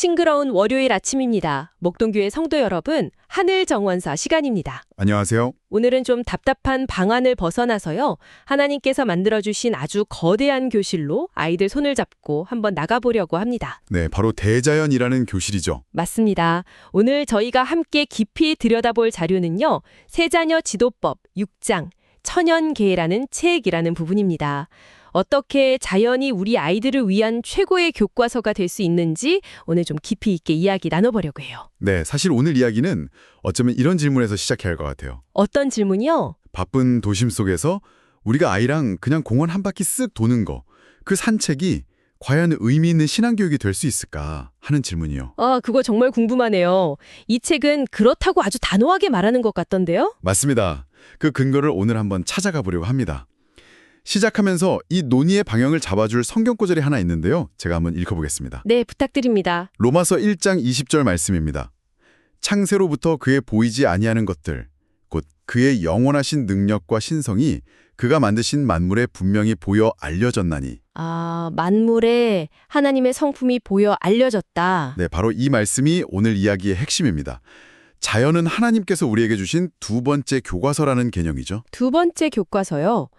싱그러운 월요일 아침입니다. 목동교회 성도 여러분, 하늘 정원사 시간입니다. 안녕하세요. 오늘은 좀 답답한 방 안을 벗어나서요. 하나님께서 만들어주신 아주 거대한 교실로 아이들 손을 잡고 한번 나가보려고 합니다. 네, 바로 대자연이라는 교실이죠. 맞습니다. 오늘 저희가 함께 깊이 들여다볼 자료는요. 세자녀 지도법 6장 천연계라는 책이라는 부분입니다. 어떻게 자연이 우리 아이들을 위한 최고의 교과서가 될 수 있는지 오늘 좀 깊이 있게 이야기 나눠보려고 해요. 네, 사실 오늘 이야기는 어쩌면 이런 질문에서 시작해야 할 것 같아요. 어떤 질문이요? 바쁜 도심 속에서 우리가 아이랑 그냥 공원 한 바퀴 쓱 도는 거, 그 산책이 과연 의미 있는 신앙교육이 될 수 있을까 하는 질문이요. 그거 정말 궁금하네요. 이 책은 그렇다고 아주 단호하게 말하는 것 같던데요? 맞습니다. 그 근거를 오늘 한번 찾아가 보려고 합니다. 시작하면서 이 논의의 방향을 잡아줄 성경 구절이 하나 있는데요. 제가 한번 읽어보겠습니다. 네, 부탁드립니다. 로마서 1장 20절 말씀입니다. 창세로부터 그의 보이지 아니하는 것들, 곧 그의 영원하신 능력과 신성이 그가 만드신 만물에 분명히 보여 알려졌나니. 만물에 하나님의 성품이 보여 알려졌다. 네, 바로 이 말씀이 오늘 이야기의 핵심입니다. 자연은 하나님께서 우리에게 주신 두 번째 교과서라는 개념이죠. 두 번째 교과서요.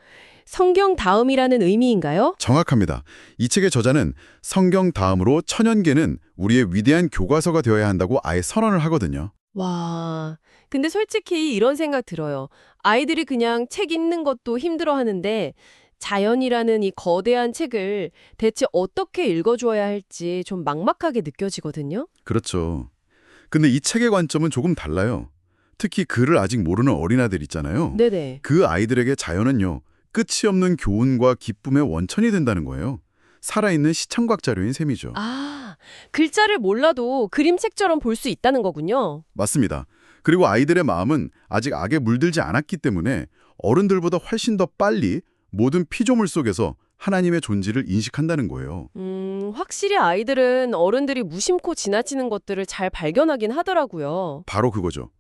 성경 다음이라는 의미인가요? 정확합니다. 이 책의 저자는 성경 다음으로 천연계는 우리의 위대한 교과서가 되어야 한다고 아예 선언을 하거든요. 와, 근데 솔직히 이런 생각 들어요. 아이들이 그냥 책 읽는 것도 힘들어하는데 자연이라는 이 거대한 책을 대체 어떻게 읽어줘야 할지 좀 막막하게 느껴지거든요. 그렇죠. 근데 이 책의 관점은 조금 달라요. 특히 글을 아직 모르는 어린아이들 있잖아요. 네네. 그 아이들에게 자연은요, 끝이 없는 교훈과 기쁨의 원천이 된다는 거예요. 살아있는 시청각 자료인 셈이죠. 글자를 몰라도 그림책처럼 볼 수 있다는 거군요. 맞습니다. 그리고 아이들의 마음은 아직 악에 물들지 않았기 때문에 어른들보다 훨씬 더 빨리 모든 피조물 속에서 하나님의 존재를 인식한다는 거예요. 확실히 아이들은 어른들이 무심코 지나치는 것들을 잘 발견하긴 하더라고요. 바로 그거죠.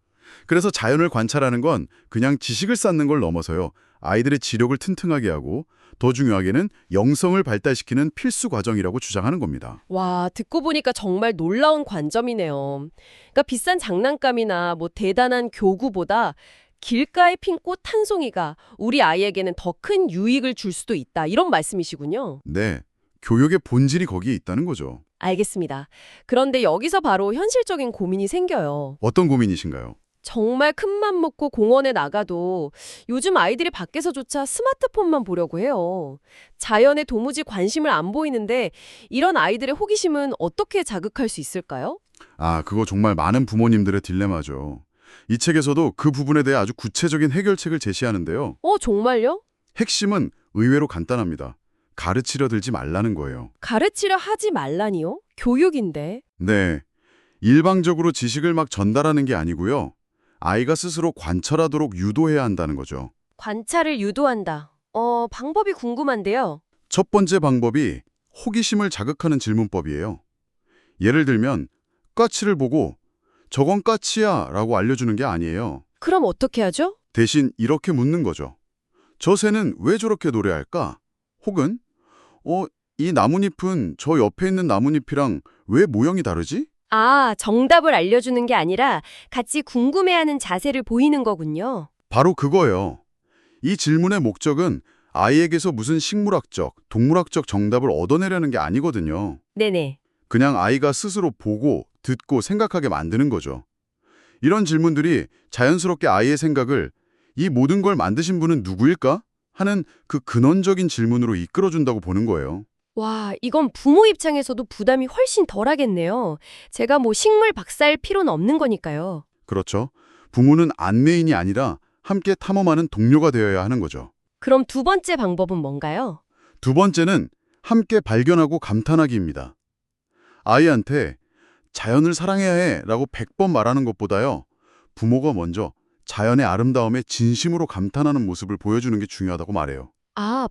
그래서 자연을 관찰하는 건 그냥 지식을 쌓는 걸 넘어서요. 아이들의 지력을 튼튼하게 하고 더 중요하게는 영성을 발달시키는 필수 과정이라고 주장하는 겁니다. 와, 듣고 보니까 정말 놀라운 관점이네요. 그러니까 비싼 장난감이나 대단한 교구보다 길가에 핀 꽃 한 송이가 우리 아이에게는 더 큰 유익을 줄 수도 있다. 이런 말씀이시군요. 네, 교육의 본질이 거기에 있다는 거죠. 알겠습니다. 그런데 여기서 바로 현실적인 고민이 생겨요. 어떤 고민이신가요? 정말 큰맘 먹고 공원에 나가도 요즘 아이들이 밖에서조차 스마트폰만 보려고 해요. 자연에 도무지 관심을 안 보이는데 이런 아이들의 호기심은 어떻게 자극할 수 있을까요? 그거 정말 많은 부모님들의 딜레마죠. 이 책에서도 그 부분에 대해 아주 구체적인 해결책을 제시하는데요. 정말요? 핵심은 의외로 간단합니다. 가르치려 들지 말라는 거예요. 가르치려 하지 말라니요? 교육인데. 네, 일방적으로 지식을 막 전달하는 게 아니고요. 아이가 스스로 관찰하도록 유도해야 한다는 거죠. 관찰을 유도한다. 방법이 궁금한데요. 첫 번째 방법이 호기심을 자극하는 질문법이에요. 예를 들면 까치를 보고 저건 까치야 라고 알려주는 게 아니에요. 그럼 어떻게 하죠? 대신 이렇게 묻는 거죠. 저 새는 왜 저렇게 노래할까? 혹은 이 나뭇잎은 저 옆에 있는 나뭇잎이랑 왜 모형이 다르지? 정답을 알려주는 게 아니라 같이 궁금해하는 자세를 보이는 거군요. 바로 그거예요. 이 질문의 목적은 아이에게서 무슨 식물학적, 동물학적 정답을 얻어내려는 게 아니거든요. 네네. 그냥 아이가 스스로 보고, 듣고, 생각하게 만드는 거죠. 이런 질문들이 자연스럽게 아이의 생각을 이 모든 걸 만드신 분은 누구일까? 하는 그 근원적인 질문으로 이끌어준다고 보는 거예요. 와, 이건 부모 입장에서도 부담이 훨씬 덜하겠네요. 제가 식물 박사일 필요는 없는 거니까요. 그렇죠. 부모는 안내인이 아니라 함께 탐험하는 동료가 되어야 하는 거죠. 그럼 두 번째 방법은 뭔가요? 두 번째는 함께 발견하고 감탄하기입니다. 아이한테 자연을 사랑해야 해 라고 100번 말하는 것보다요. 부모가 먼저 자연의 아름다움에 진심으로 감탄하는 모습을 보여주는 게 중요하다고 말해요.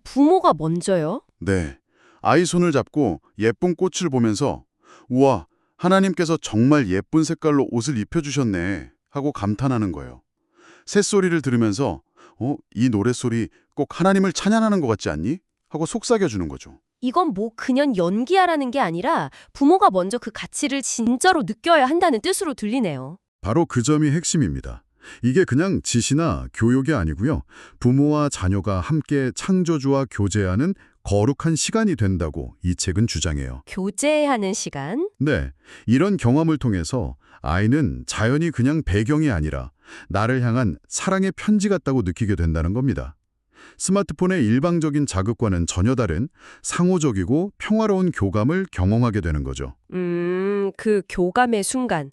부모가 먼저요? 네. 아이 손을 잡고 예쁜 꽃을 보면서 우와, 하나님께서 정말 예쁜 색깔로 옷을 입혀주셨네 하고 감탄하는 거예요. 새소리를 들으면서 이 노랫소리 꼭 하나님을 찬양하는 것 같지 않니? 하고 속삭여주는 거죠. 이건 뭐 그냥 연기하라는 게 아니라 부모가 먼저 그 가치를 진짜로 느껴야 한다는 뜻으로 들리네요. 바로 그 점이 핵심입니다. 이게 그냥 지시나 교육이 아니고요. 부모와 자녀가 함께 창조주와 교제하는 거룩한 시간이 된다고 이 책은 주장해요. 교제하는 시간? 네, 이런 경험을 통해서 아이는 자연이 그냥 배경이 아니라 나를 향한 사랑의 편지 같다고 느끼게 된다는 겁니다. 스마트폰의 일방적인 자극과는 전혀 다른 상호적이고 평화로운 교감을 경험하게 되는 거죠. 그 교감의 순간.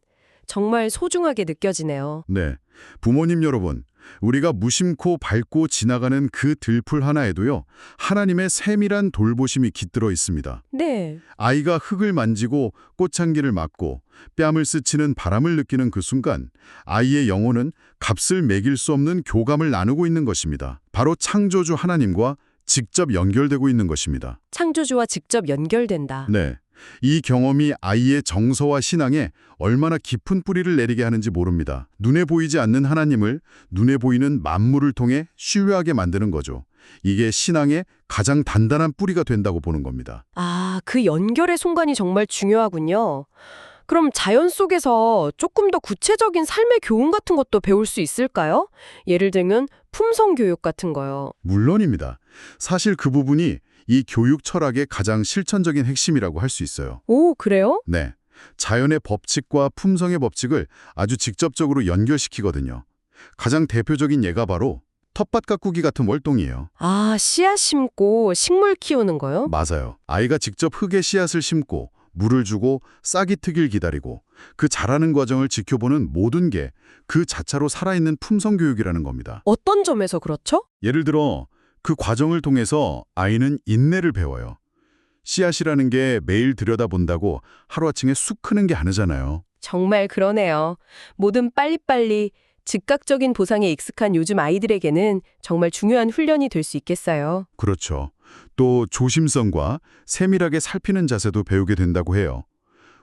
정말 소중하게 느껴지네요. 네, 부모님 여러분, 우리가 무심코 밟고 지나가는 그 들풀 하나에도요, 하나님의 세밀한 돌보심이 깃들어 있습니다. 네. 아이가 흙을 만지고 꽃향기를 맡고 뺨을 스치는 바람을 느끼는 그 순간 아이의 영혼은 값을 매길 수 없는 교감을 나누고 있는 것입니다. 바로 창조주 하나님과 직접 연결되고 있는 것입니다. 창조주와 직접 연결된다. 네, 이 경험이 아이의 정서와 신앙에 얼마나 깊은 뿌리를 내리게 하는지 모릅니다. 눈에 보이지 않는 하나님을 눈에 보이는 만물을 통해 신뢰하게 만드는 거죠. 이게 신앙의 가장 단단한 뿌리가 된다고 보는 겁니다. 아, 그 연결의 순간이 정말 중요하군요. 그럼 자연 속에서 조금 더 구체적인 삶의 교훈 같은 것도 배울 수 있을까요? 예를 들면 품성 교육 같은 거요. 물론입니다. 사실 그 부분이 이 교육 철학의 가장 실천적인 핵심이라고 할 수 있어요. 오, 그래요? 네, 자연의 법칙과 품성의 법칙을 아주 직접적으로 연결시키거든요. 가장 대표적인 예가 바로 텃밭 가꾸기 같은 월동이에요. 아, 씨앗 심고 식물 키우는 거요? 맞아요. 아이가 직접 흙에 씨앗을 심고 물을 주고 싹이 트길 기다리고 그 자라는 과정을 지켜보는 모든 게 그 자체로 살아있는 품성 교육이라는 겁니다. 어떤 점에서 그렇죠? 예를 들어 그 과정을 통해서 아이는 인내를 배워요. 씨앗이라는 게 매일 들여다본다고 하루아침에 쑥 크는 게 아니잖아요. 정말 그러네요. 뭐든 빨리빨리 즉각적인 보상에 익숙한 요즘 아이들에게는 정말 중요한 훈련이 될 수 있겠어요. 그렇죠. 또 조심성과 세밀하게 살피는 자세도 배우게 된다고 해요.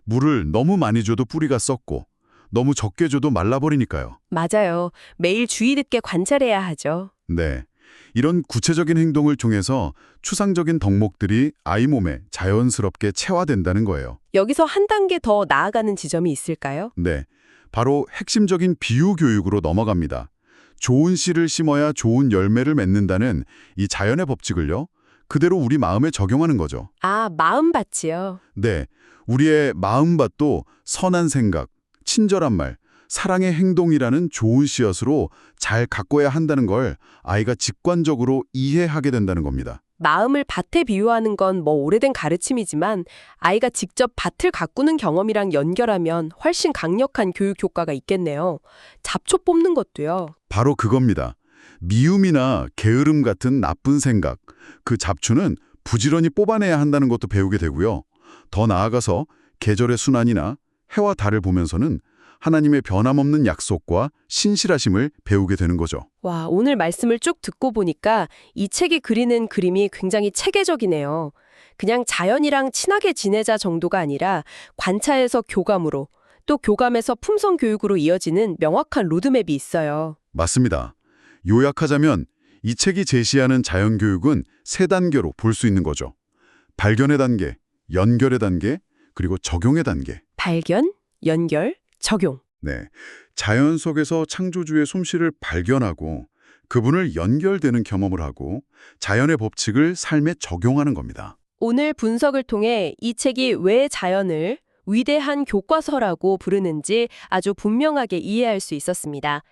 물을 너무 많이 줘도 뿌리가 썩고 너무 적게 줘도 말라버리니까요. 맞아요. 매일 주의 깊게 관찰해야 하죠. 네. 이런 구체적인 행동을 통해서 추상적인 덕목들이 아이 몸에 자연스럽게 체화된다는 거예요. 여기서 한 단계 더 나아가는 지점이 있을까요? 네. 바로 핵심적인 비유 교육으로 넘어갑니다. 좋은 씨를 심어야 좋은 열매를 맺는다는 이 자연의 법칙을요, 그대로 우리 마음에 적용하는 거죠. 아, 마음밭이요. 네. 우리의 마음밭도 선한 생각, 친절한 말, 사랑의 행동이라는 좋은 씨앗으로 잘 가꿔야 한다는 걸 아이가 직관적으로 이해하게 된다는 겁니다. 마음을 밭에 비유하는 건 뭐 오래된 가르침이지만 아이가 직접 밭을 가꾸는 경험이랑 연결하면 훨씬 강력한 교육 효과가 있겠네요. 잡초 뽑는 것도요. 바로 그겁니다. 미움이나 게으름 같은 나쁜 생각, 그 잡초는 부지런히 뽑아내야 한다는 것도 배우게 되고요. 더 나아가서 계절의 순환이나 해와 달을 보면서는 하나님의 변함없는 약속과 신실하심을 배우게 되는 거죠. 와, 오늘 말씀을 쭉 듣고 보니까 이 책이 그리는 그림이 굉장히 체계적이네요. 그냥 자연이랑 친하게 지내자 정도가 아니라 관찰에서 교감으로, 또 교감에서 품성 교육으로 이어지는 명확한 로드맵이 있어요. 맞습니다. 요약하자면 이 책이 제시하는 자연교육은 세 단계로 볼 수 있는 거죠. 발견의 단계, 연결의 단계, 그리고 적용의 단계. 발견, 연결, 적용. 네, 자연 속에서 창조주의 솜씨를 발견하고 그분을 연결되는 경험을 하고 자연의 법칙을 삶에 적용하는 겁니다. 오늘 분석을 통해 이 책이 왜 자연을 위대한 교과서라고 부르는지 아주 분명하게 이해할 수 있었습니다.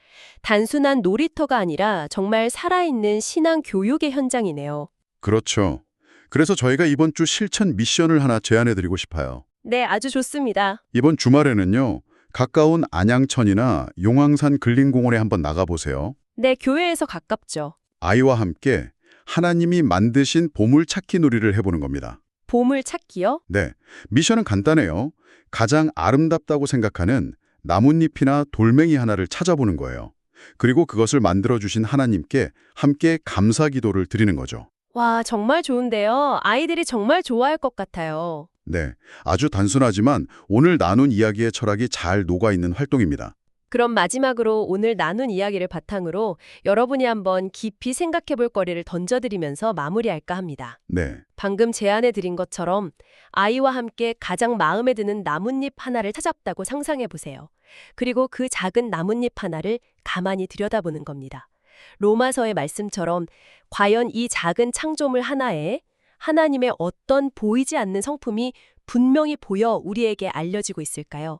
단순한 놀이터가 아니라 정말 살아있는 신앙 교육의 현장이네요. 그렇죠. 그래서 저희가 이번 주 실천 미션을 하나 제안해드리고 싶어요. 네, 아주 좋습니다. 이번 주말에는요, 가까운 안양천이나 용왕산 근린공원에 한번 나가보세요. 네, 교회에서 가깝죠. 아이와 함께 하나님이 만드신 보물 찾기 놀이를 해보는 겁니다. 보물 찾기요? 네, 미션은 간단해요. 가장 아름답다고 생각하는 나뭇잎이나 돌멩이 하나를 찾아보는 거예요. 그리고 그것을 만들어주신 하나님께 함께 감사 기도를 드리는 거죠. 와, 정말 좋은데요. 아이들이 정말 좋아할 것 같아요. 네, 아주 단순하지만 오늘 나눈 이야기의 철학이 잘 녹아있는 활동입니다. 그럼 마지막으로 오늘 나눈 이야기를 바탕으로 여러분이 한번 깊이 생각해 볼 거리를 던져드리면서 마무리할까 합니다. 네. 방금 제안해 드린 것처럼 아이와 함께 가장 마음에 드는 나뭇잎 하나를 찾았다고 상상해 보세요. 그리고 그 작은 나뭇잎 하나를 가만히 들여다보는 겁니다. 로마서의 말씀처럼 과연 이 작은 창조물 하나에 하나님의 어떤 보이지 않는 성품이 분명히 보여 우리에게 알려지고 있을까요?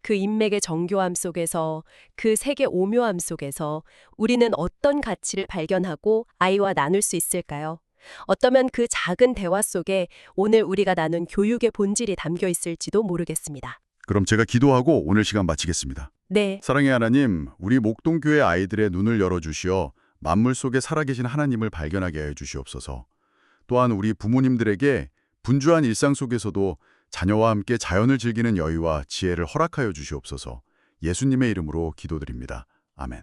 그 인맥의 정교함 속에서, 그 색의 오묘함 속에서 우리는 어떤 가치를 발견하고 아이와 나눌 수 있을까요? 어쩌면 그 작은 대화 속에 오늘 우리가 나눈 교육의 본질이 담겨 있을지도 모르겠습니다. 그럼 제가 기도하고 오늘 시간 마치겠습니다. 네, 사랑의 하나님, 우리 목동교회 아이들의 눈을 열어주시어 만물 속에 살아계신 하나님을 발견하게 해주시옵소서. 또한 우리 부모님들에게 분주한 일상 속에서도 자녀와 함께 자연을 즐기는 여유와 지혜를 허락하여 주시옵소서. 예수님의 이름으로 기도드립니다. 아멘.